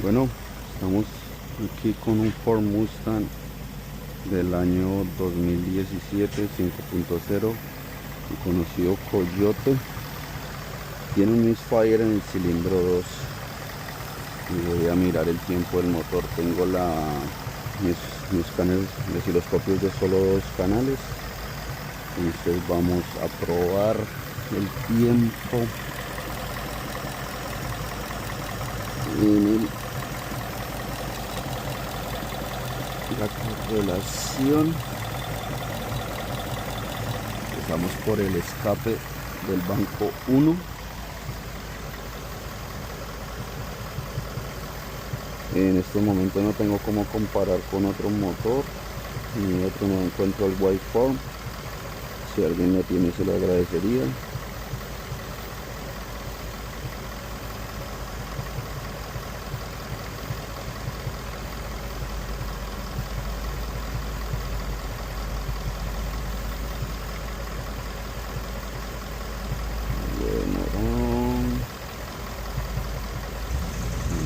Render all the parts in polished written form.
Bueno, estamos aquí con un Ford Mustang del año 2017 5.0, el conocido Coyote. Tiene un misfire en el cilindro 2 y voy a mirar el tiempo del motor. Tengo mis canales de osciloscopios de solo 2 canales, entonces vamos a probar el tiempo en la correlación. Empezamos por el escape del banco 1. En estos momentos no tengo cómo comparar con otro motor, ni otro, no encuentro el waveform. Si alguien lo tiene, se lo agradecería.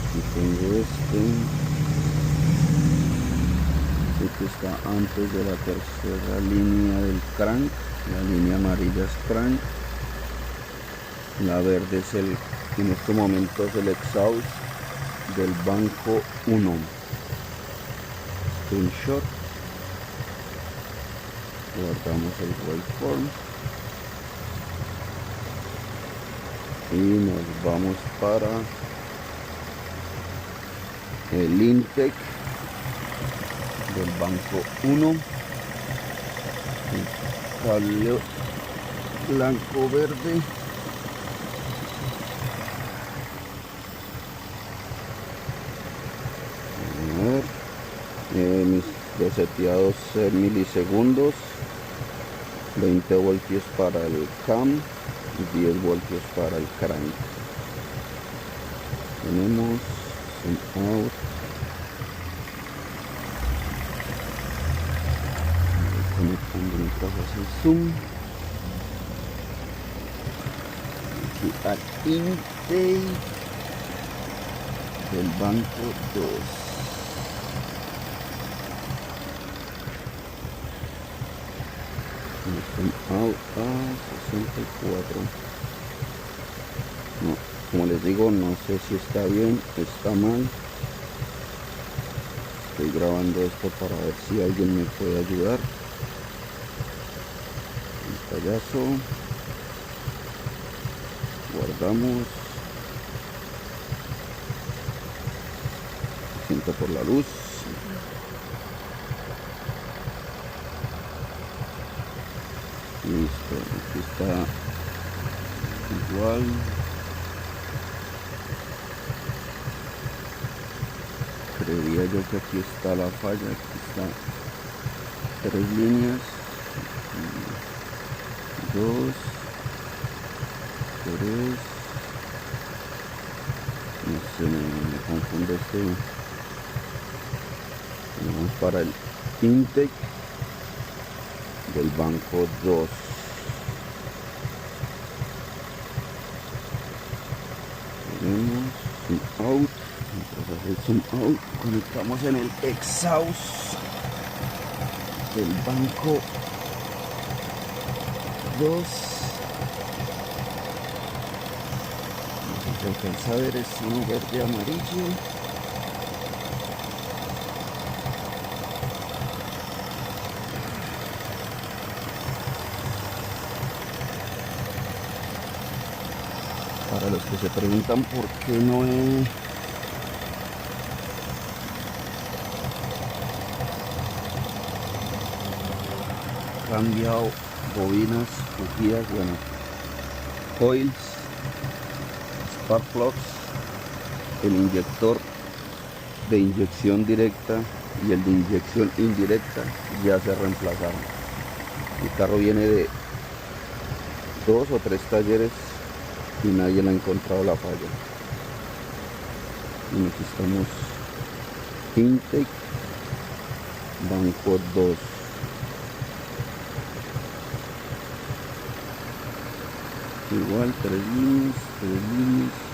Aquí tengo este está antes de la tercera línea del crank. La línea amarilla es crank, la verde es en estos momentos el exhaust del banco 1. Screenshot, guardamos el waveform y nos vamos para el intake del banco 1. El cable blanco verde. Mis reseteados en milisegundos, 20 voltios para el cam y 10 voltios para el crank. Tenemos zoom out, conectando mientras hace zoom. Aquí al intake del banco 2. Out a 64. No, como les digo, no sé si está bien, está mal. Estoy grabando esto para ver si alguien me puede ayudar. El payaso. Guardamos. Sienta por la luz. Listo, aquí está igual. Creería yo que aquí está la falla. Aquí está 3 líneas, 2, 3. No sé, me confunde este. Vamos para el intake del banco 2. Tenemos zoom out. Mientras hace el zoom out, conectamos en el exhaust del banco 2. No sé si alcanza a ver, es uno verde amarillo. Para los que se preguntan por qué no he cambiado bobinas, bujías, bueno, coils, spark plugs, el inyector de inyección directa y el de inyección indirecta ya se reemplazaron. El carro viene de 2 o 3 talleres y nadie le ha encontrado la falla. Y aquí estamos, intake banco 2. Igual 3 líneas, 3 líneas.